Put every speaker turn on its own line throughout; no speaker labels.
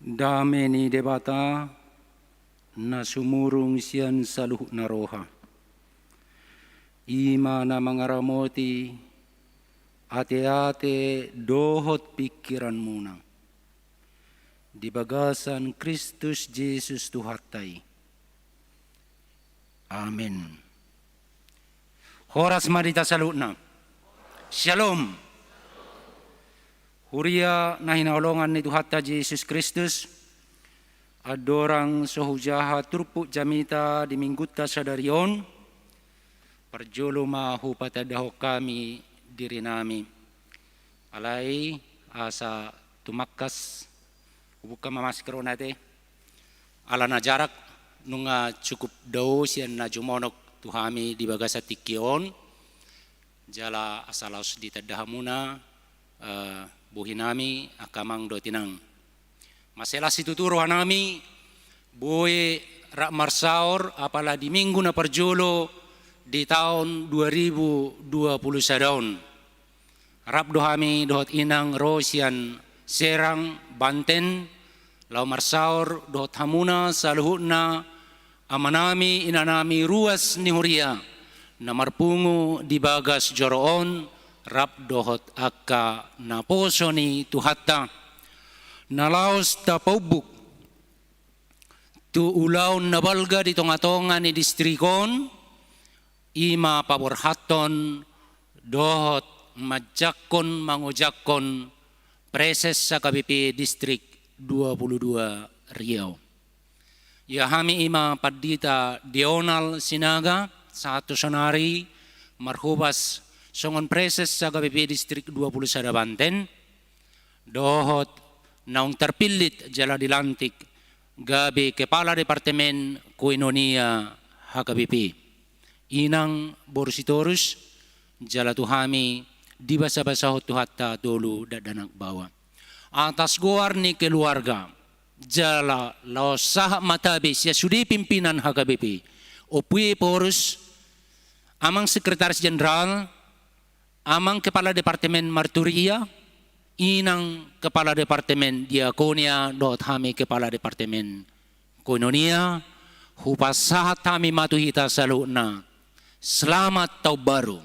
Dame ni debata na sumurong siyan sa luho na roha. Ima na mangaramoti, ate-ate dohot pikiran muna. Di bagasan Kristus Jesus Tuhatay. Amen. Horas marita salut na. Shalom. Huria na hinaulongan ni Tuhatta Jesus Kristus, adorang sohujaha turpu jamita di mingguta sadarion, perjolo mahu patadaho kami diri nami. Alay asa tumakas, buka mamaskero nate, ala na jarak nunga cukup daw siyan na jumonok tuhami di bagasa tikion, jala asalaus di tadahamuna, buhi nami akamang do tinang masalah situturo hanami buhi rak marsaur apala di minggu na perjolo di tahun 2020 sadaun rap dohami dohot inang rosian Serang Banten lau marsaur dohot hamuna saluhutna amanami inanami ruas ni huria na marpungu di bagas joroon rap dohot akka na poso ni Tuhatta nalaos tapaubuk tu ulaw na balga di tonga-tonga ni distrikon ima paborhaton dohot majakon mangujakon preses sa KBP Distrik 22 Riau. Ya hami ima padita Dional Sinaga satu sonari marhubas songon preses sa KBP Distrik 21 Banten, dohot naung terpilit jala dilantik gabi Kepala Departemen Koinonia HKBP. Inang Borsitorus jala tuhami di basa-basa Tuhatta dulu dadanak bawa. Atas goar ni keluarga jala laosah matabis ya sudi pimpinan HKBP. Opui porus amang Sekretaris Jenderal amang Kepala Departemen Marturia, inang Kepala Departemen Diakonia, dot hami Kepala Departemen Koinonia, hupasahat hami matuhita saluna. Selamat tahun baru.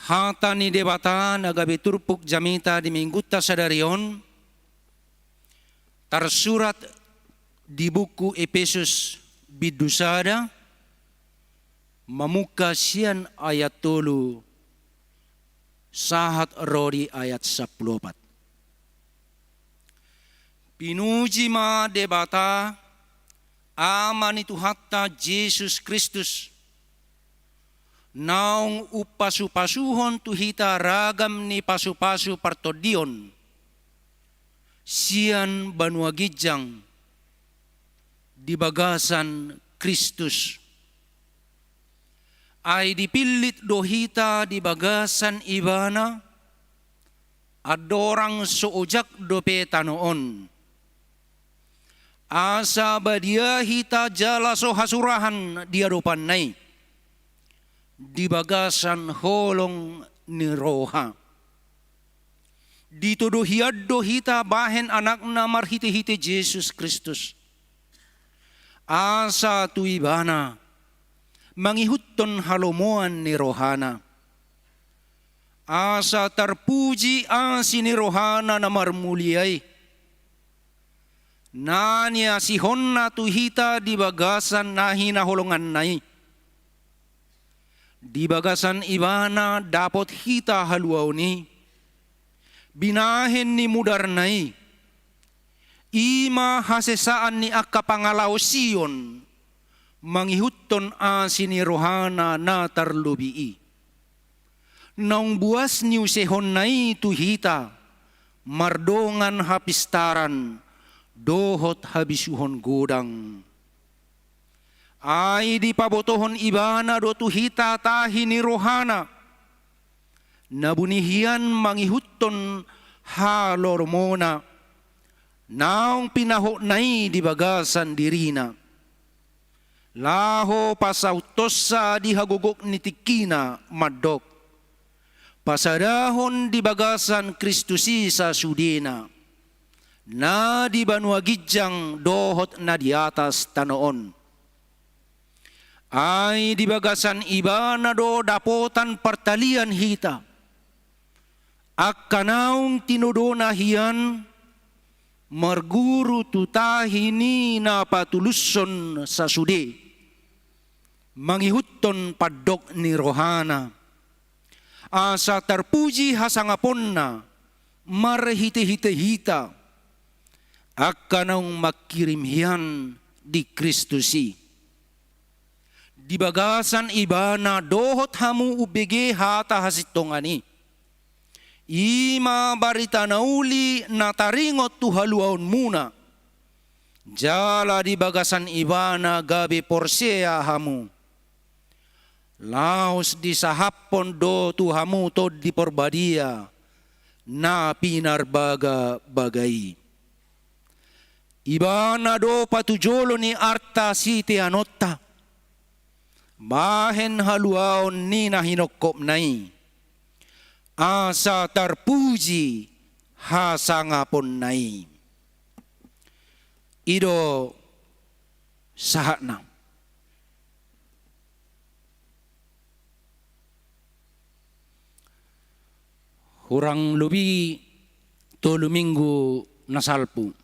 Hata ni debata nagabi turpuk jamita di mingguta sadarion, tersurat di buku Efesus bidusada, mamuka sian ayat 3 sahat rodi ayat 14. Pinuji ma debata amani Tuhatta Jesus Kristus naung upasu-pasuhon tuhita ragam ni pasu-pasu partodion sian banua gijang di bagasan Kristus ay dipilit dohita di bagasan ibana adorang soojak dope tanoon asa badia hita jala so hasurahan dia dopan nai di bagasan holong ni roha dituduhiad dohita bahen anakna marhiti-hiti Jesus Kristus asa tu ibana mangihutton halomoan ni rohana. Asa terpuji asi ni rohana na marmuliay. Nanya sihonna tuhita di bagasan nahi na holongan nai. Di bagasan ibana dapat hita haluaw ni. Binahen ni mudar nai. Ima hasesaan ni akka pangalaw siyon. Mangihutton asini rohana na tarlubii. Naung buas niu sehon nai tuhita, mardongan hapistaran, dohot habisuhon godang. Ay di pabotohon ibana do tuhita tahi ni rohana, nabunihian mangihutton halormona, naung pinaho nai di bagasan dirina. Laho pasautosa di hagugok ni tikina madok. Pasadahon di bagasan Kristusi sa sudina. na di banua gijang dohot na di atas tanoon. Ay di bagasan iba na do dapotan partalian hita. Akkanaung tinudo na hiyan, marguru tutahini na patuluson sa sudi. Mangihutton padok ni rohana. Asa terpuji hasangapon na, marhite-hite-hita. Akkanaung makirim hiyan di Kristusi. Di bagasan iba na dohot hamu ubege hata hasitongani. Ima barita na uli na taringot tuhaluaon muna. Jala di bagasan iba na gabi porsea hamu. Laos di sahapon do tu hamu tod di porbadia. Na pinarbaga bagai. Iba na do patujolo ni arta siti anotta. Bahen haluaon ni na hinokop nai. Asa terpuji hasangapon nai. Ido sahakna. Kurang lebih 3 minggu nasalpu.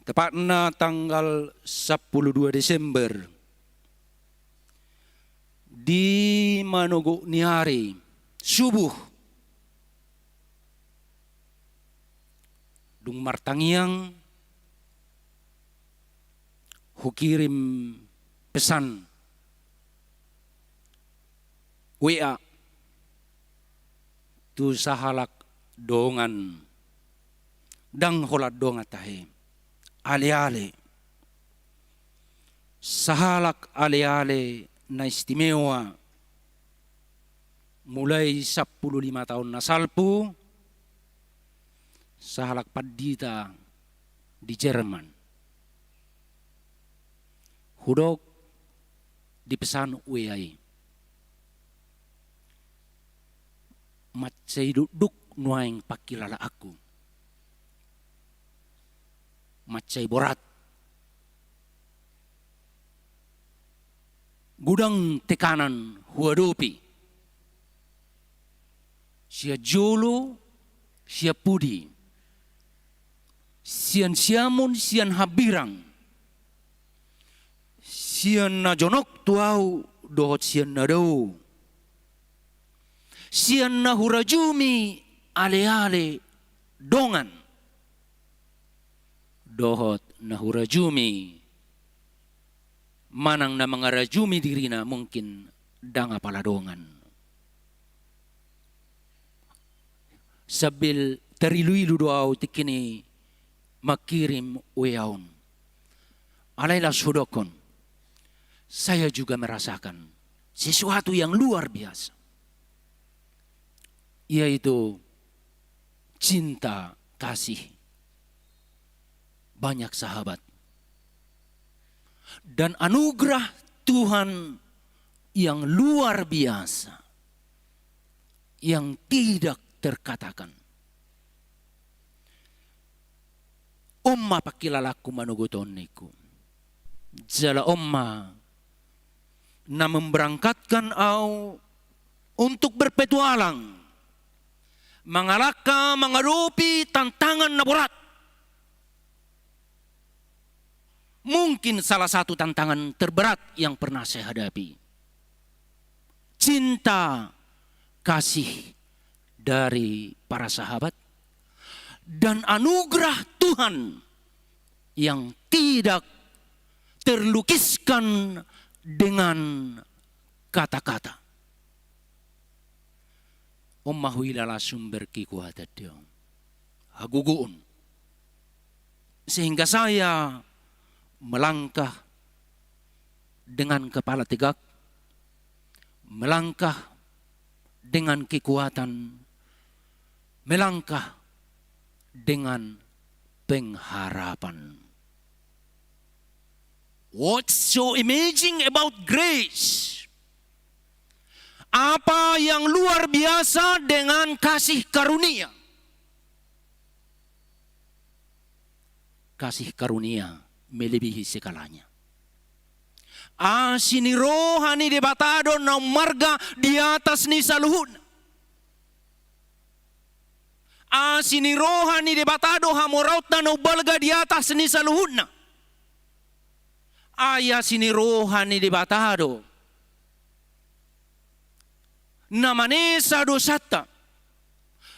Tepatnya tanggal 12 Desember. Di Manogo Niari, subuh, dung martangiang, hukirim pesan, WA, tu sahalak dongan, dang holat donga tahe, ale-ale, sahalak ale-ale, na istimewa mulai 15 tahun nasalpu sahalak padita di Jerman. Hudok dipesan WA. Macai duduk nuaing pakilala aku. Macai borat. Gudang tekanan huadopi. Sia jolo, sia pudi. Sian siamun, sian habirang. Sian najonok tuau, dohot sian nadau. Sian nahurajumi, ale-ale, dongan. Dohot nahurajumi. Manang na mga rajumi diri na mungkin danga paladongan. Sabil teriluilu doaw tikini makirim uyaon. Alayla sudokon. Saya juga merasakan sesuatu yang luar biasa. Yaitu cinta kasih. Banyak sahabat. Dan anugerah Tuhan yang luar biasa, yang tidak terkatakan. Omma pakilalaku manugutoniku. Jala omma na memberangkatkan au untuk berpetualang, mengalahkan menghadapi tantangan na berat. Mungkin salah satu tantangan terberat yang pernah saya hadapi. Cinta kasih dari para sahabat dan anugerah Tuhan yang tidak terlukiskan dengan kata-kata. Ommahuilala sumber kikuatan dia. Haguguun. Sehingga saya melangkah dengan kepala tegak, melangkah dengan kekuatan, melangkah dengan pengharapan. What's so amazing about grace? Apa yang luar biasa dengan kasih karunia? kasih karunia melebihi segalanya. Sinirohan ni debatado na marga di atas ni saluhun. Sinirohan ni debatado hamoraut na balga di atas ni saluhun na. Sinirohan ni debatado na manesa dosata,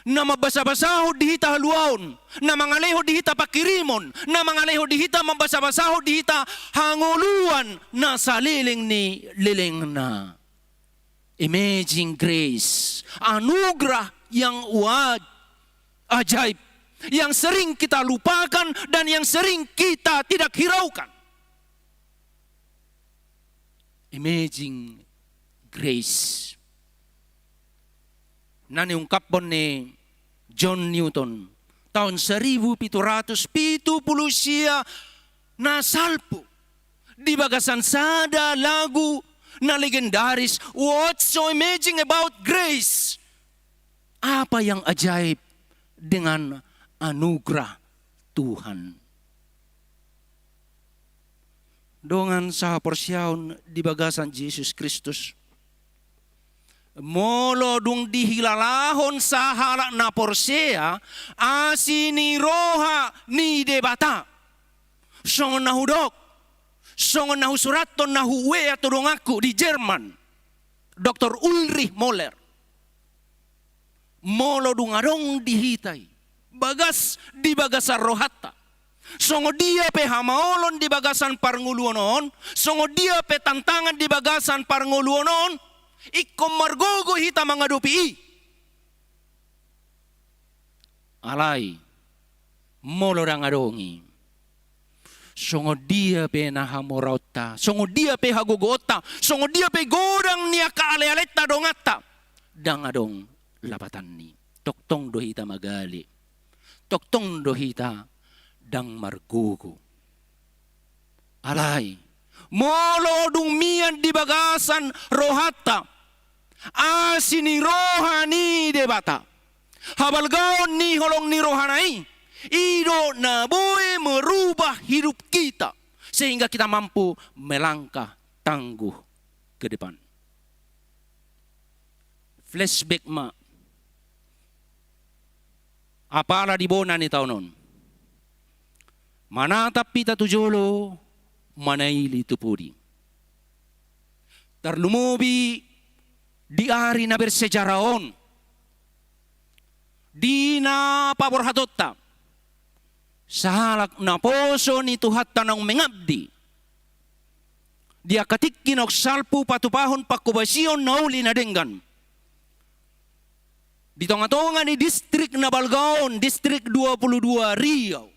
na mabasa-basaho dihita haluaon, na mangaleho dihita pakirimon, na mangaleho dihita mabasa-basaho dihita hanguluan na sa liling ni liling na. Amazing grace, anugerah yang ajaib, yang sering kita lupakan dan yang sering kita tidak hiraukan. Amazing grace. Na niungkapon ni John Newton tahun 1770 siya na salpo di bagasan sada lagu na legendaris. What's so amazing about grace? Apa yang ajaib dengan anugerah Tuhan? Dongan sa porsyaon di bagasan Jesus Kristus. Molo dung dihilalahon sa halak na porsea, asiniroha ni debata. Songon nahudok, songon nahusuraton nahuwe atudong aku di Jerman. Dr. Ulrich Moller. Molo dung adong dihitay. Bagas di bagasan rohata. Songo dia pe hamaolon di bagasan parnguluonon. Songo dia pe tantangan di bagasan parnguluonon. Ikom margogo hita mangadupi. Alay, molo rang adongi. Songo dia pe nahamorauta, songo dia pe hagogota, songo dia pe godang niya kaale-aleta dongata. Dang adong lapatan ni. Toktong dohita magali. Toktong dohita dang margogo. Alay, molo dung mian di bagasan rohata. Asiniroha ni debata. Habalgaon ni holong ni rohanai. Ido na boleh merubah hidup kita. Sehingga kita mampu melangkah tangguh ke depan. Flashback ma. Apala di bona ni taunon. Manatap pita tujolo. Manaili tupuri. Terlumubi di hari na bersejaraon. Di na pabor hatotta. Sahalak na poso ni Tuhat tanang mengabdi. Dia katikin ok salpu patupahon pakubasyon na uli na denggan. Di tonga-tonga ni distrik na Balgaon, distrik 22 Riau.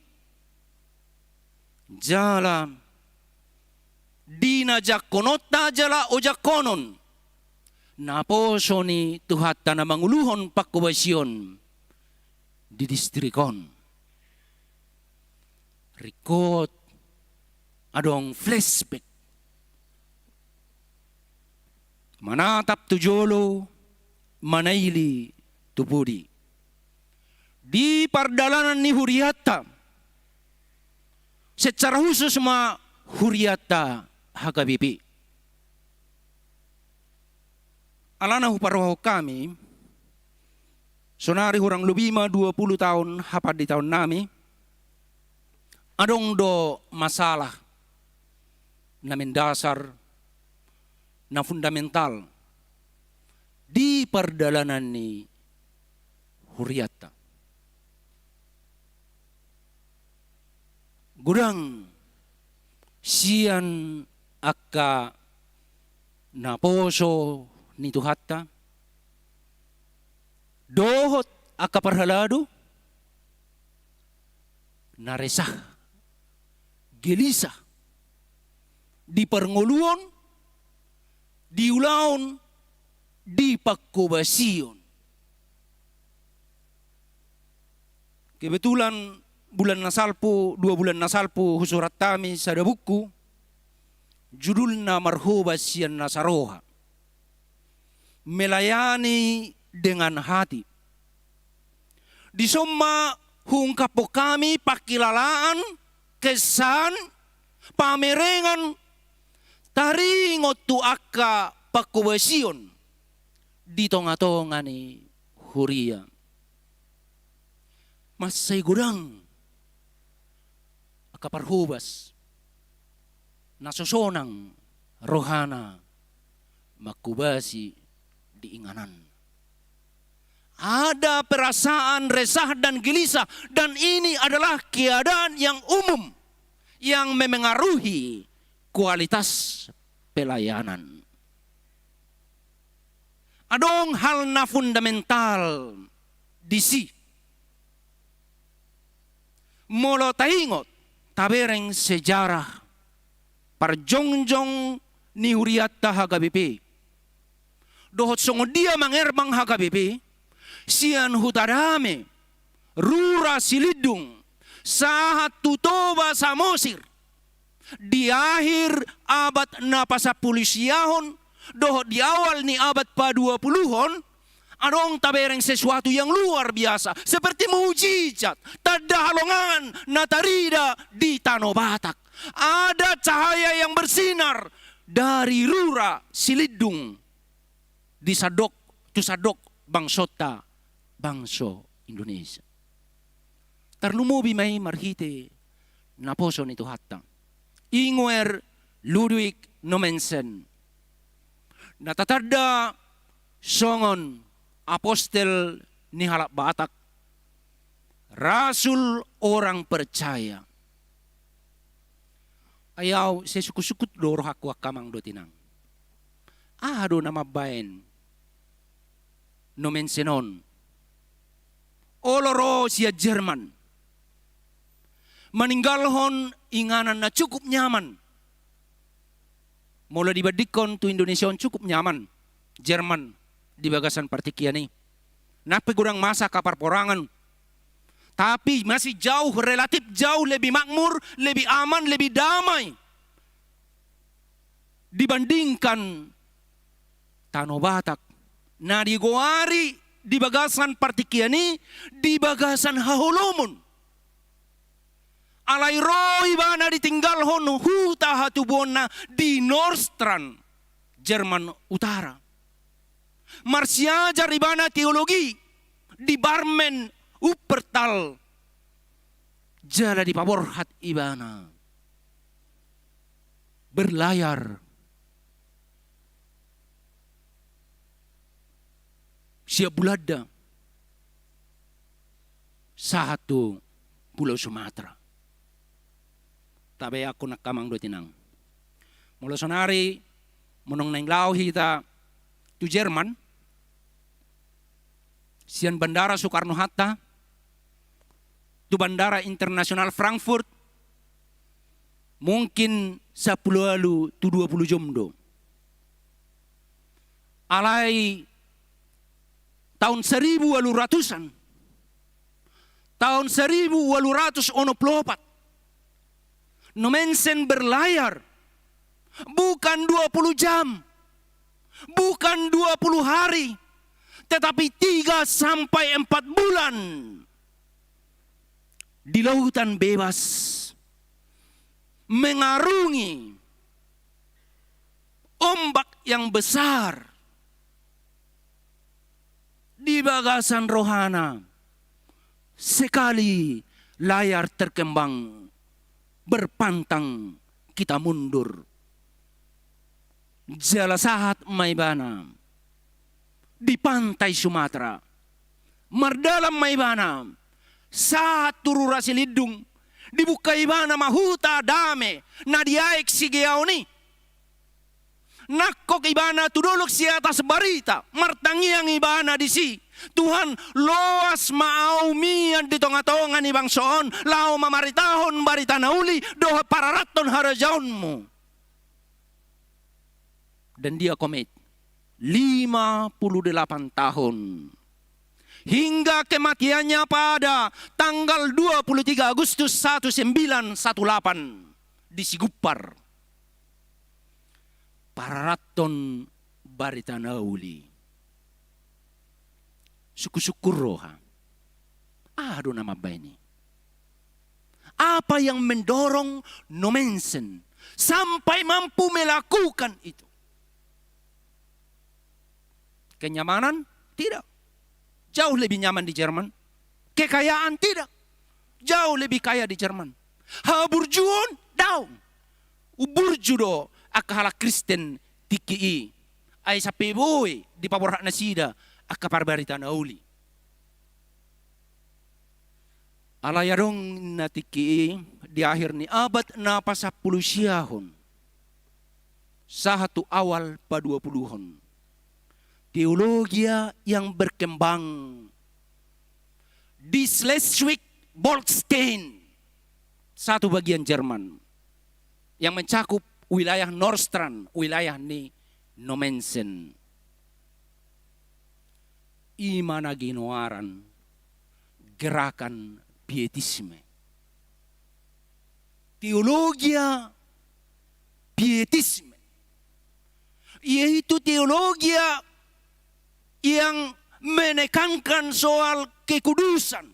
Jalan. Di na jakonota jala o jakonon. Naposo ni Tuhat na manguluhon pakubasyon di distrikon. Rikot adong flashback. Manatap tujolo, manaili tupudi. Di pardalanan ni Huriata. Secara khusus ma Huriata hakabibi. Alana huparoho kami, sonari hurang lubima 20 tahun hapad di tahun nami, adong do masalah na mendasar, na fundamental di perdalanan ni Huriata. Gudang sian akka naposo ni Tuhatta, dohot akka parhalado, naresah, gelisah, di pernguluan, di ulaon, di pakubasyon. Kebetulan bulan nasalpo, 2 bulan nasalpo husurat kami sa buku, judul na marhubas siyan nasaroha. Melayani dengan hati. Di summa hungkap po kami pakilalaan kesan pamerengan taringot tu akka pakubasion di tonga-tonga ni huria. Masay gudang akaparhubas nasusonang rohana makubasi di inganan. Ada perasaan resah dan gelisah, dan ini adalah keadaan yang umum yang memengaruhi kualitas pelayanan. Adong hal na fundamental di si. Molo taingot tabereng sejarah parjongjong ni huriatta hagabipi. Dohot songo dia mangerbang hagabipi. Sian hutadame rura silidung sahat tutoba samosir di akhir abad napasapulisyahon doh di awal ni abad pa-20-on adong tabereng sesuatu yang luar biasa seperti mujizat tada halongan natarida di Tanah Batak. Ada cahaya yang bersinar dari rura silidung di sadok bangsota bangso Indonesia. Tarlumubi may marhite na poso nito hatta. Ingwer Ludwig Nommensen. Natatada songon apostel ni halak Batak. Rasul orang percaya. Ayaw sesukut-sukut loro aku akamang do tinang. Ado nama baen Nommensenon. Oloro sia Jerman. Meninggalhon inganan na cukup nyaman. Mulai dibandingkan tu Indonesia cukup nyaman. Jerman di bagasan partikian ini. Napi kurang masa kapar porangan. Tapi masih jauh, relatif jauh lebih makmur, lebih aman, lebih damai. Dibandingkan Tanah Batak. Nah di Goari, di bagasan partikiani, di bagasan hahulumun. Alay roi bana ditinggal hon huta hatubona di Nordstrand, Jerman Utara. Marsiajar ibana teologi di Barmen Uppertal. Jala di Paborhat ibana. Berlayar. Siap bulada. Satu Pulau Sumatera. Tabi ako nakamang do tinang. Mula sonari, munong nang lau hita tu Jerman. Sian Bandara Soekarno-Hatta. Tu Bandara Internasional Frankfurt. Mungkin 10 lalu tu 20 jomdo. Alai tahun 1800-an. Tahun 1864. Nommensen berlayar. Bukan 20 jam. Bukan 20 hari. Tetapi 3 sampai 4 bulan. Di lautan bebas. Mengarungi ombak yang besar. Di bagasan rohana. Sekali layar terkembang. Berpantang kita mundur. Jala sahat maibana. Di pantai Sumatera. Mardalam maibana. Saat turura silidung. Dibuka ibana mahuta dame. Nadiaik sigeau ni. Nakok ibana tuduluk si atas barita. Martangiang ibana di si. Tuhan loas maaumian di tonga-tonga ni bangsoon. Lau mamaritahon barita nauli. Doha pararaton harajaunmu. Dan dia komit 58 tahun. Hingga kematiannya pada tanggal 23 Agustus 1918 di Sigupar. Pararaton barita nauli. Syukur-syukur roha. Ado nama baini. apa yang mendorong Nommensen sampai mampu melakukan itu? Kenyamanan? Tidak. Jauh lebih nyaman di Jerman. Kekayaan? Tidak. Jauh lebih kaya di Jerman. Haburjuon? Daun. Uburjudo akahala Kristen tiki ay sa peboy di paborha na sida akaparbarita na uli. Alayarong na tiki di akhir ni abad na pa sa pulusyahon sa hatu awal pa 20-hon. Teologia yang berkembang di Schleswig-Holstein, satu bagian Jerman yang mencakup wilayah Nordstrand, wilayah ni Nommensen. Imana ginoaran gerakan pietisme. Teologia pietisme, yaitu teologia yang menekankan soal kekudusan,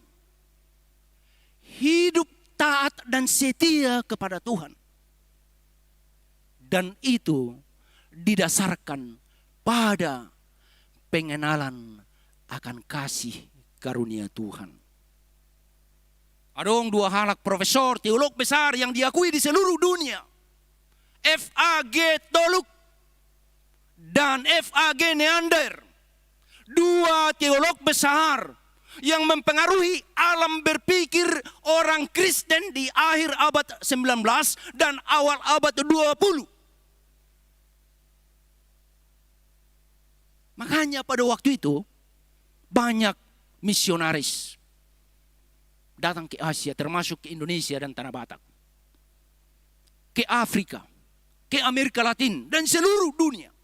hidup taat dan setia kepada Tuhan. Dan itu didasarkan pada pengenalan akan kasih karunia Tuhan. Adong dua halak profesor teolog besar yang diakui di seluruh dunia, F.A.G. Toluk dan F.A.G. Neander. Dua teolog besar yang mempengaruhi alam berpikir orang Kristen di akhir abad 19 dan awal abad 20. Makanya pada waktu itu banyak misionaris datang ke Asia, termasuk ke Indonesia dan Tanah Batak, ke Afrika, ke Amerika Latin dan seluruh dunia.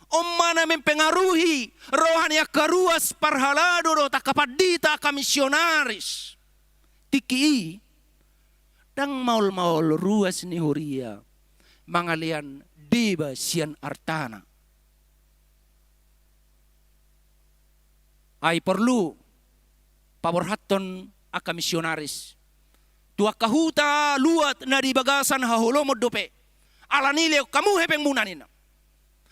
Mana mempengaruhi rohani karuas parhalado do takapadita ka misionaris tiki dang maul ruas ni huria mangalian deba sian artana ay perlu paborhaton aka misionaris tua kahuta luat na di bagasan hahulomod dope alanile kamu hepeng munanina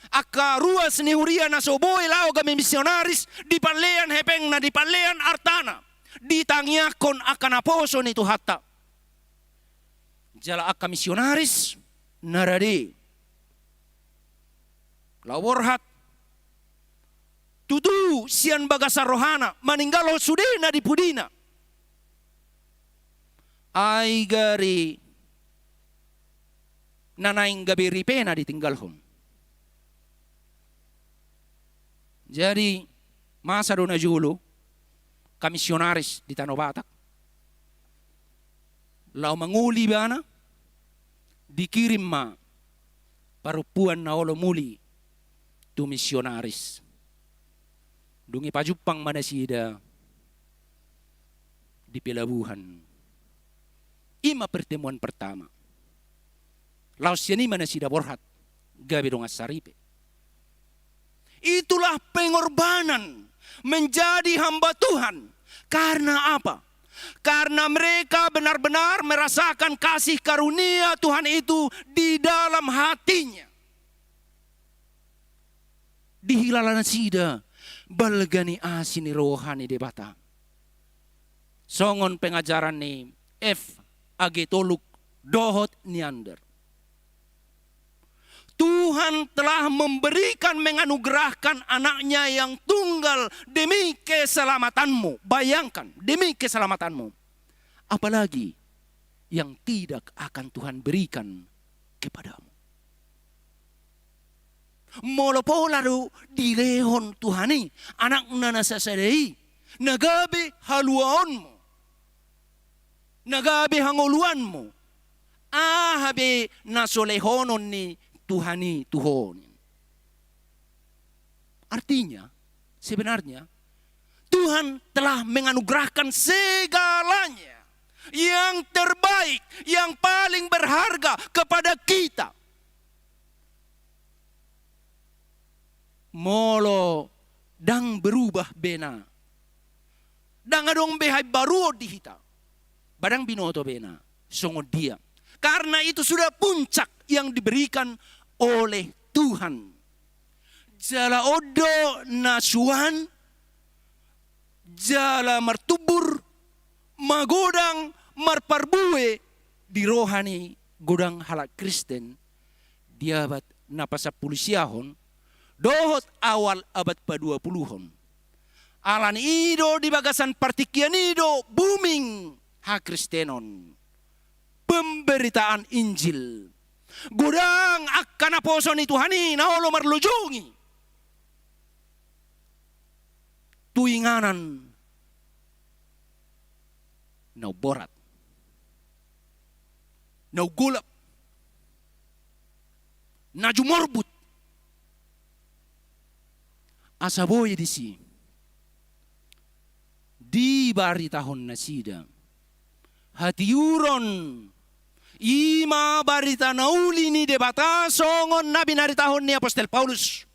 aka ruas ni huria na soboy lao kami misionaris di panlean hepeng na di panlean artana ditangiakon akan aposo ni hatta jala aka misionaris narade laworhat tutu sian bagasa rohana maninggalo sudena di pudina ay gari nanaing gabi ripena ditinggalhom. Jadi masa dona julo kamisionaris di Tanah Batak lau manguli bana dikirim ma parupuan na olo muli tu misionaris dungi pajupang manasida di pelabuhan. Ima pertemuan pertama lau siani manasida borhat gabi dong asaripe. Itulah pengorbanan menjadi hamba Tuhan. Karena apa? Karena mereka benar-benar merasakan kasih karunia Tuhan itu di dalam hatinya. Di hilalan sida balgani asini rohani debata. Songon pengajaran ni F.A.G. Toluk Dohot Neander. Tuhan telah memberikan menganugerahkan anaknya yang tunggal demi keselamatanmu. Bayangkan, demi keselamatanmu. Apalagi yang tidak akan Tuhan berikan kepadamu. Molopolaro dilehon Tuhani anak nana sasadei nagabe haluaonmu. Nagabe hangoluanmu. Ahabe nasolehonon ni Tuhani Tuhon. Artinya, sebenarnya Tuhan telah menganugerahkan segalanya yang terbaik, yang paling berharga kepada kita. Molo dang berubah bena. Dang adong behai baru di hita. Badang binoto bena. Songo dia. Karena itu sudah puncak yang diberikan oleh Tuhan. Jala odo nasuhan, jala martubur, magodang, marparbue, di rohani godang halak Kristen, diabat napasa pulisiahon, dohot awal abad pa-20-hon. Alan ido di bagasan partikian ido, booming ha Kristenon. Pemberitaan Injil. Godang akan aposon itu hani na olo marlujungi. Tuinganan na borat. Na gulap. Na jumorbut. Asaboy disi. Di bari tahun na sida. Hatiuron. Ima barita nauli ni debata songon nabi nari tahun ni Apostol Paulus.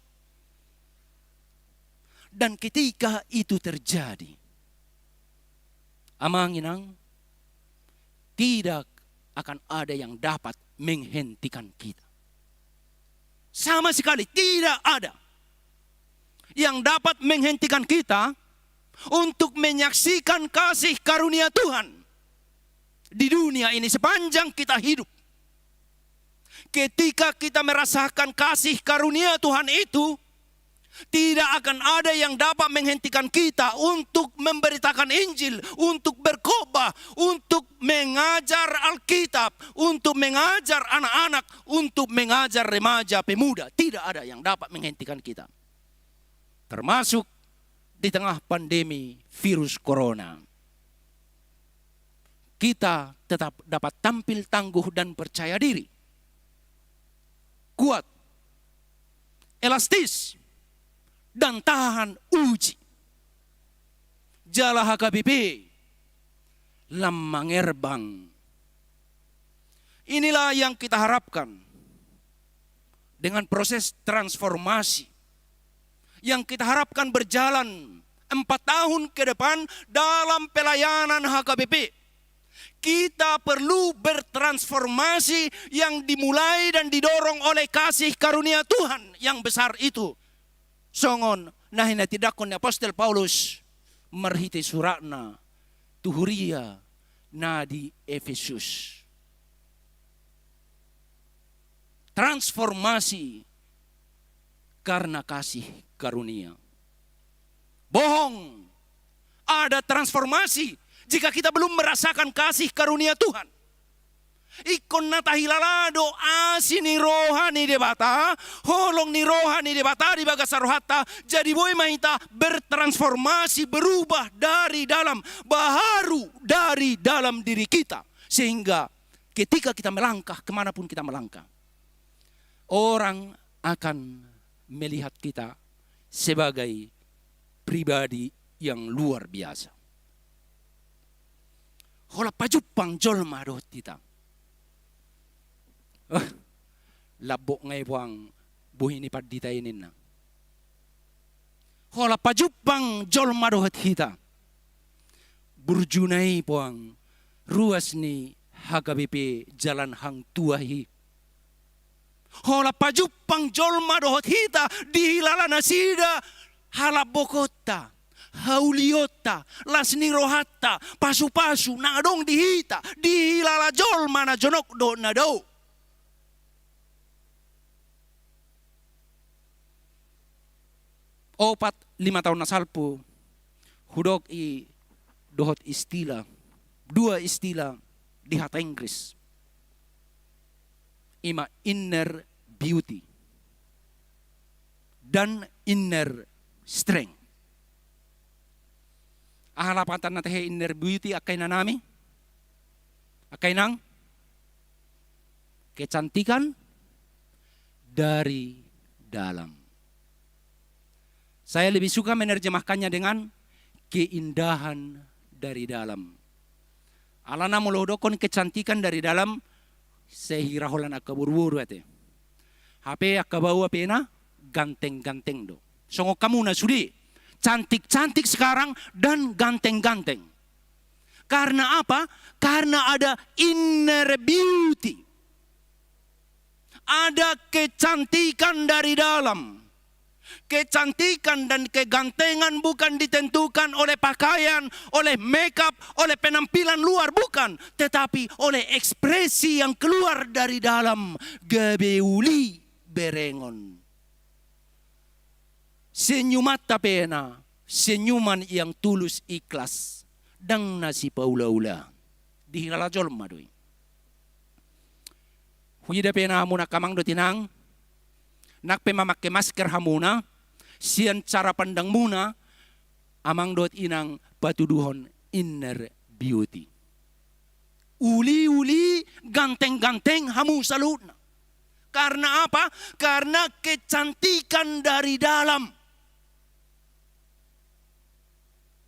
Dan ketika itu terjadi, amanginang, tidak akan ada yang dapat menghentikan kita. Sama sekali tidak ada yang dapat menghentikan kita untuk menyaksikan kasih karunia Tuhan di dunia ini sepanjang kita hidup. Ketika kita merasakan kasih karunia Tuhan itu, tidak akan ada yang dapat menghentikan kita untuk memberitakan Injil, untuk berkhotbah, untuk mengajar Alkitab, untuk mengajar anak-anak, untuk mengajar remaja pemuda. Tidak ada yang dapat menghentikan kita. Termasuk di tengah pandemi virus corona. Kita tetap dapat tampil tangguh dan percaya diri. Kuat, elastis, dan tahan uji. Jala HKBP, lamang erbang. Inilah yang kita harapkan dengan proses transformasi yang kita harapkan berjalan 4 tahun ke depan dalam pelayanan HKBP. Kita perlu bertransformasi yang dimulai dan didorong oleh kasih karunia Tuhan yang besar itu. Songon nahina tidakon ni Apostol Paulus marhite suratna tuhuria na di Efesus. Transformasi karena kasih karunia. Bohong. Ada transformasi jika kita belum merasakan kasih karunia Tuhan. Ikon nata hilalado asini rohani debata, holong ni rohani debata di bagas rohata, jadi boy mahita bertransformasi, berubah dari dalam, baharu dari dalam diri kita. Sehingga ketika kita melangkah, kemanapun kita melangkah, orang akan melihat kita sebagai pribadi yang luar biasa. Hola pajupang jolma doh tita. Labok ngay buang buhi ni padita inin na. Hola pajupang jolma doh tita. Burjunai buang ruas ni HKBP jalan hang tuahi. Hola pajupang jolma doh tita dihilala nasida halabokota. Hauliota, lasni rohata, pasu-pasu, nadong dihita, dihilala jol mana jonok do nado. 4-5 tahun nasalpo, hudok i dohot istilah, 2 istilah di bahasa Inggris. Ima inner beauty dan inner strength. Ahalapatan na tayo inner beauty akay na nami. Akay nang kecantikan dari dalam. Saya lebih suka menerjemahkannya dengan keindahan dari dalam. Alana mulodokon kecantikan dari dalam sehiraholan akaburu-buru ate. HP akabawa pena ganteng-ganteng do. Songok kamu na sudi. Cantik-cantik sekarang dan ganteng-ganteng. Karena apa? Karena ada inner beauty. Ada kecantikan dari dalam. Kecantikan dan kegantengan bukan ditentukan oleh pakaian, oleh makeup, oleh penampilan luar, bukan. Tetapi oleh ekspresi yang keluar dari dalam. Gebeuli berengon. Senyuman tapena, senyuman yang tulus ikhlas. Dang nasi paula-ula. Dihilalajol madui. Huyida pena muna kamang do tinang. Nakpe mamakke masker hamuna, sian cara pandang muna, amang dot inang patuduhon inner beauty. Uli-uli, ganteng-ganteng hamu salutna. Karena apa? Karena kecantikan dari dalam.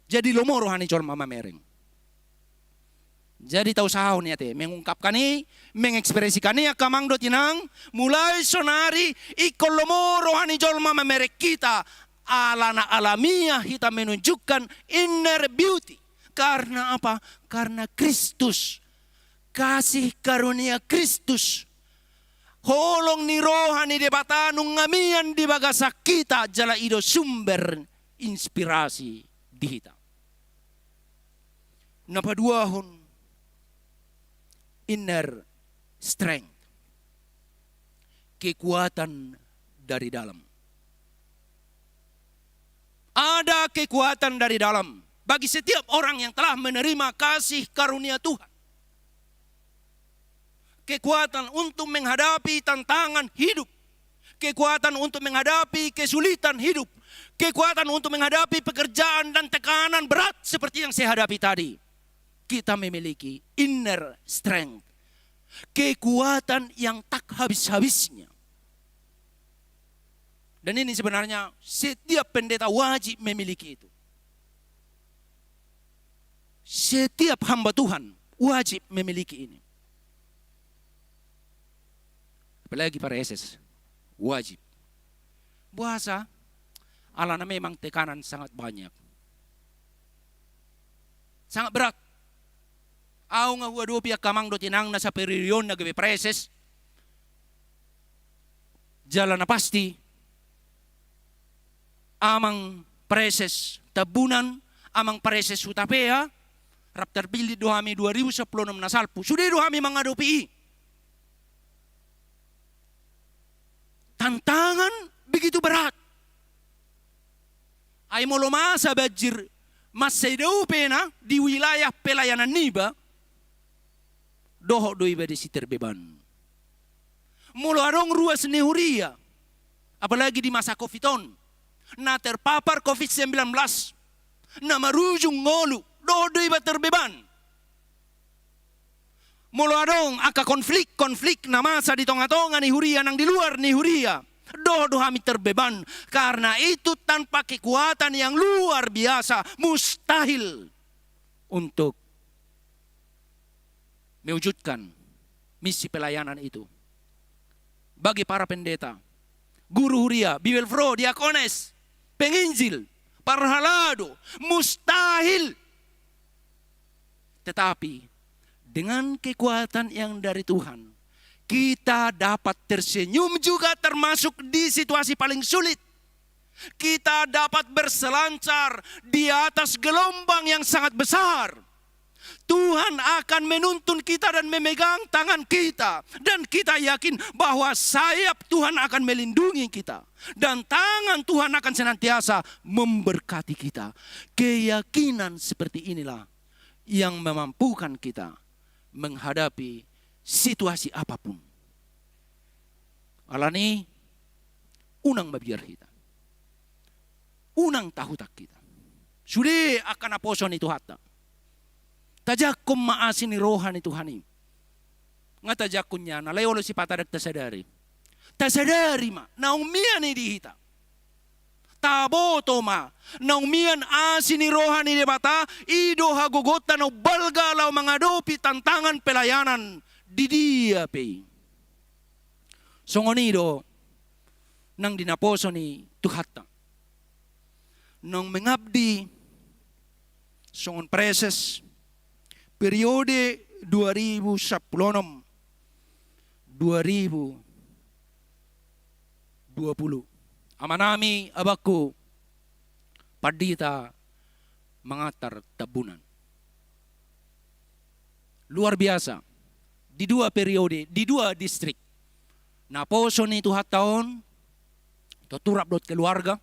Jadi lomo rohani cor mama mereng. Jadi tahu sahau nih ate, mengungkapkan nih, mengekspresikan nih kamang dot inang, mulai sonari ikolomo rohani jolma memerek kita, alana alamiah kita menunjukkan inner beauty. Karena apa? Karena Kristus, kasih karunia Kristus, holong ni rohani debatanung ngamian di bagasa kita jala ido sumber inspirasi di kita. Napaduahon inner strength, kekuatan dari dalam. Ada kekuatan dari dalam bagi setiap orang yang telah menerima kasih karunia Tuhan. Kekuatan untuk menghadapi tantangan hidup, kekuatan untuk menghadapi kesulitan hidup, kekuatan untuk menghadapi pekerjaan dan tekanan berat seperti yang saya hadapi tadi. Kita memiliki inner strength, kekuatan yang tak habis-habisnya. Dan ini sebenarnya setiap pendeta wajib memiliki itu. Setiap hamba Tuhan wajib memiliki ini. Apalagi para SS, wajib. Puasa, alana memang tekanan sangat banyak. Sangat berat. Au nga hua pihak kamang do tinang na sa peririon na gabi preses. Jalan na pasti. Amang preses tabunan, amang preses utapea. Raptar bilid dohami 2016 na salpo. Sudah dohami mga dopi. Tantangan begitu berat. Ay mo lumasa bajir mas sedau pena di wilayah pelayanan niba. Doho do iba di terbeban. Mula arong ruas nehuria. Apalagi di masa COVID-on. Na terpapar COVID-19. Na marujung ngolu. Doho do iba terbeban. Mula arong aka konflik na masa di tonga-tonga ni huria nang di luar ni huria. Doho do kami terbeban. Karena itu tanpa kekuatan yang luar biasa. Mustahil untuk mewujudkan misi pelayanan itu. Bagi para pendeta, guru huria, bibelfro, diakones, penginjil, parhalado, mustahil. Tetapi dengan kekuatan yang dari Tuhan, kita dapat tersenyum juga termasuk di situasi paling sulit. Kita dapat berselancar di atas gelombang yang sangat besar. Tuhan akan menuntun kita dan memegang tangan kita. Dan kita yakin bahwa sayap Tuhan akan melindungi kita. Dan tangan Tuhan akan senantiasa memberkati kita. Keyakinan seperti inilah yang memampukan kita menghadapi situasi apapun. Alani unang mabiar kita. Unang tahutak kita. Sudah akan aposon itu hatta. Tajakum maasin ni rohani Tuhani. Nga tajakun niya, nalayolo si patadag tasadari. Tasadari ma, naumian ni dihita. Taboto ma, naumian asin ni rohani ni bata, ido hagugotan o balgalaw mga dopi tantangan pelayanan di dia pay. Songonido, nang dinaposo ni Tuhata. Nang mengabdi, songon preses, periode 2016 2020 amanami abaku padita mengatar tabunan. Luar biasa. Di dua periode, di dua distrik. Naposo ni tuhat tahun, tuturap dot keluarga.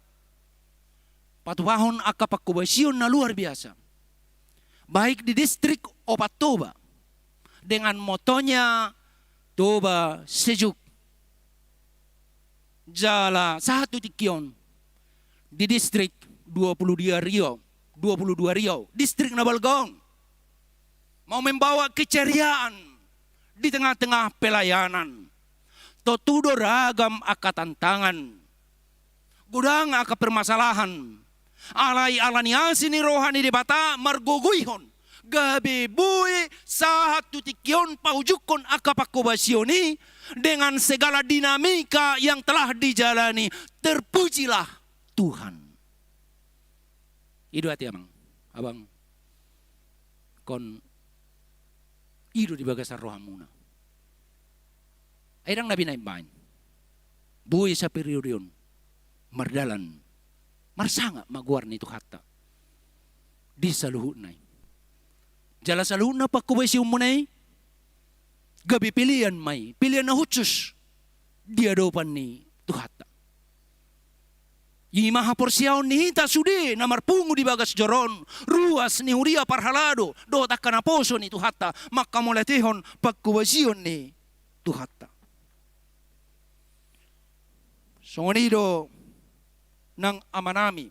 Patupahon akapakubasyon na luar biasa. Baik di distrik Opat Toba. Dengan motonya Toba Sejuk. Jala satu tikyon. Di distrik 22 Riau. Distrik Nabalgaon. Mau membawa keceriaan di tengah-tengah pelayanan. Totudo ragam aka tantangan. Gudang aka permasalahan. Alai alaniasi ni rohani di bata marguguyhon. Gabi bui sahat tutikyon paujukon aka pakobasyoni dengan segala dinamika yang telah dijalani. Terpujilah Tuhan. Idu hati abang kon idu di bagasar rohamuna. Airang nabi na imbahin. Buhay sa periode yun. Mardalan. Marsanga maguar nito hata. Di sa luhut na. Jala sa luhut na pagkubaysyon mo na. Gabi pilihan may. Pilihan na hutsus. Di adopan ni tuhata. Imaha porsyaon ni hita sudi na marpungu di bagas joron. Ruas ni huria parhalado. Dota ka na poso ni tuhata. Makamulatihon pagkubaysyon ni tuhata. Songonido ng amanami,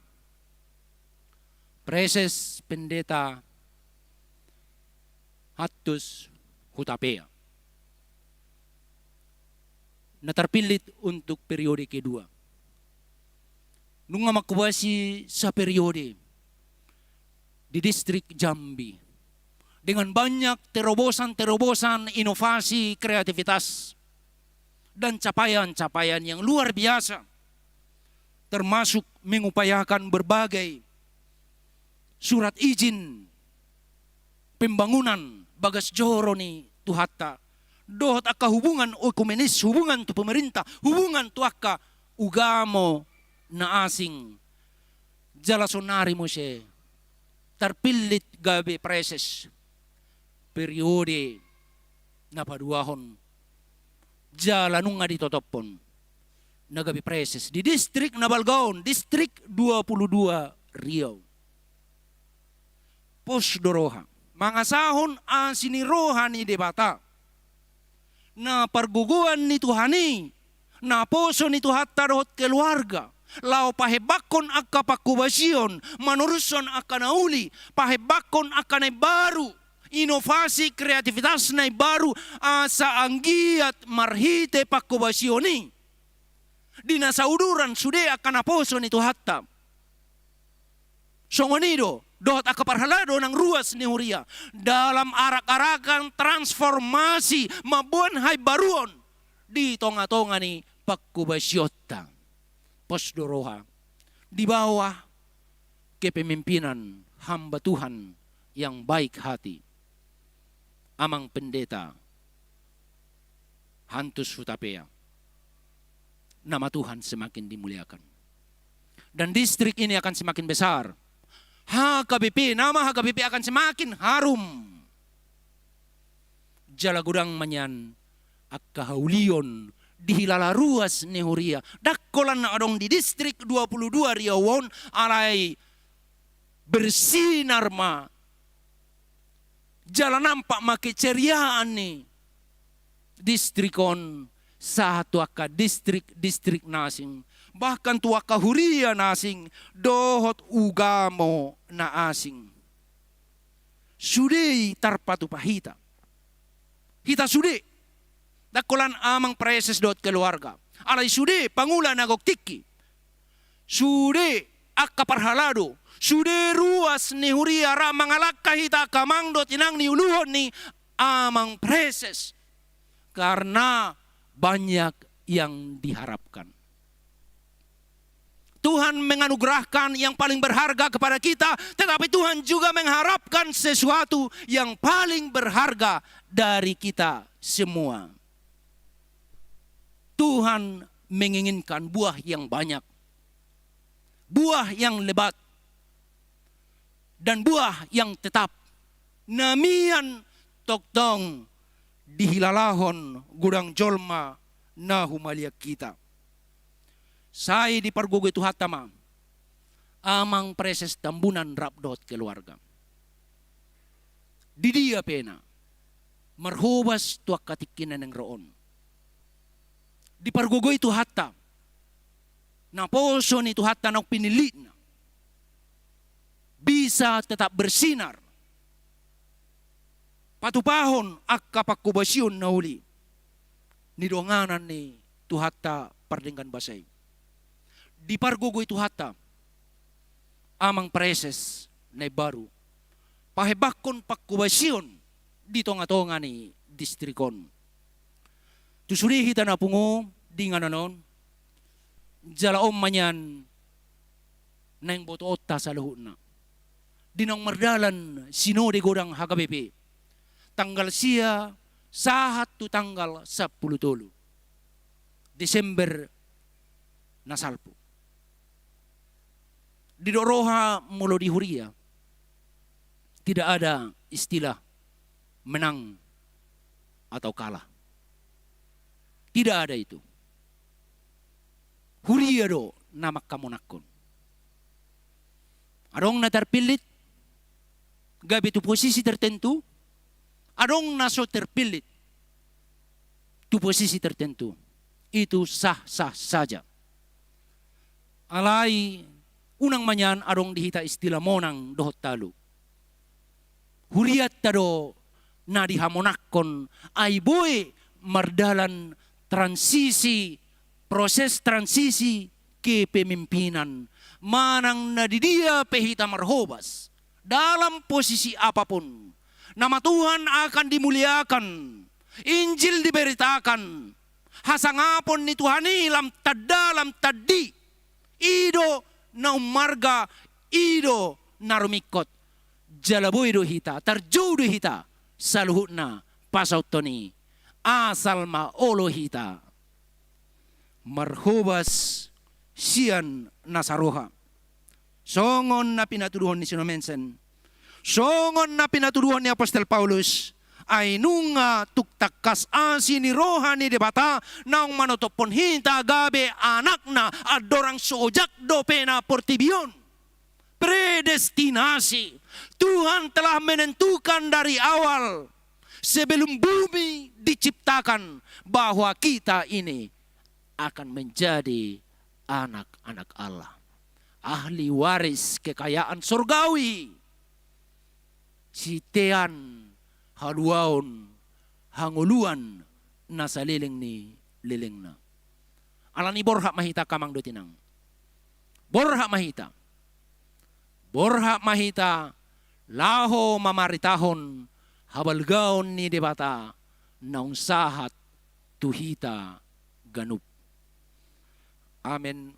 Preses Pendeta Hatus Hutapea, na terpilit untuk periode kedua. Nung makuwasi sa periode di distrik Jambi, dengan banyak terobosan-terobosan inovasi kreativitas, dan capaian-capaian yang luar biasa. Termasuk mengupayakan berbagai surat izin pembangunan bagas joro ni tuhata. Dohot aka hubungan ekumenis, hubungan tu pemerintah, hubungan tu aka ugamo na asing. Jalasonari mo siya. Terpilit gabi preses. Periode na paduahon. Jalanung nga ditotopon. Nagabi preses di distrik Nabalgaon, distrik 22 Riau. Posdoroha. Mga sahon ang sinirohan ni debata. Na parguguan ni Tuhani. Na poso ni Tuhata rohot keluarga. Lao pahebakon akka pakubasyon. Manuruson akka nauli. Pahebakon akka na baru. Inovasi kreativitas na baru sa anggiat marhite pakubasyoni. Dinasauduran sude akan aposo ni Tuhatta. Songonido, dohot akaparhalado ng ruas ni Huria. Dalam arak-arakan transformasi mabuanhay baruon. Di tonga-tonga ni pakubasyota. Posdoroha. Di bawah kepemimpinan hamba Tuhan yang baik hati. Amang Pendeta Hantus Hutapea. Nama Tuhan semakin dimuliakan. Dan distrik ini akan semakin besar. HKBP, nama HKBP akan semakin harum. Jalagurang manyan akkahaulion dihilala ruas ni Huria. Dakkolan na adong di distrik 22 Riawon alay bersinar ma. Jalan nampak makeceriaan ni distrikon satu aka distrik nasing. Bahkan tuaka Huria nasing dohot ugamo na asing. Sudei tarpatu pahita. Hita sudei. Dakolan amang preses dot keluarga. Alay sudei pangula nagok tiki. Sudei akka parhalado. Sude ruas ni Huria ra mangalakka hita kamang dot inang ni uluhon ni amang preses. Karena banyak yang diharapkan. Tuhan menganugerahkan yang paling berharga kepada kita, tetapi Tuhan juga mengharapkan sesuatu yang paling berharga dari kita semua. Tuhan menginginkan buah yang banyak, buah yang lebat, dan buah yang tetap. Namian toktong dihilalahon gurang jolma na humaliak kita. Saya di pargogo itu hatama amang preses tambunan rapdot keluarga. Di dia pena marhubas tuak katikinan ng roon. Di pargogo itu hatta na poso ni itu hatta na pinili na bisa tetap bersinar. Patupahon ak kapakubasyon na uli. Nidonganan ni tuhata pardenggan basay. Di pargogo itu hata amang preses na baru pahebakon pakubasyon di tonga-tonga ni distrikon. Tusurihi ta na pungo di nga nanon jalaom manyan na yung boto otta sa luhut na. Dinang mardalan sinode godang hagabepe. Tanggal siya sahat tu tanggal 10 Desember nasalpo. Di Doroha mulo di Huria tidak ada istilah menang atau kalah. Tidak ada itu. Huria do namak kamonakon. Adong na terpilit gabi tu posisi tertentu, adong naso terpilit tu posisi tertentu. Itu sah-sah saja. Alai unang manyan adong dihita istilah monang dohot talu. Huriat tado na dihamonakon ay boy mardalan transisi, proses transisi ke pemimpinan. Manang nadidia pehita marhobas dalam posisi apapun. Nama Tuhan akan dimuliakan. Injil diberitakan. Hasangapon ni Tuhan ilam tadalam tadi. Ido na umarga, ido na rumikot. Jalaboy do hita, tarjo do hita. Saluhut na pasaw to ni. Asal maolo hita. Marhubas siyan nasaroha. Songon na pinatuduhan ni Sinomensen. Songon na pinatuduhan ni Apostol Paulus. Ay nunga tuktakas asi ni roha ni debata naong manotopon hinta gabe anak na adorang sojak do pena portibion. Predestinasi. Tuhan telah menentukan dari awal sebelum bumi diciptakan bahwa kita ini akan menjadi anak-anak Allah. Ahli waris kekayaan surgawi. Sitean haluaon hanguluan nasa liling ni liling na. Alani borha mahita kamang dotinang. Borha mahita. Borha mahita laho mamaritahon habalgaon ni debata naung sahat tuhita ganup. Amen.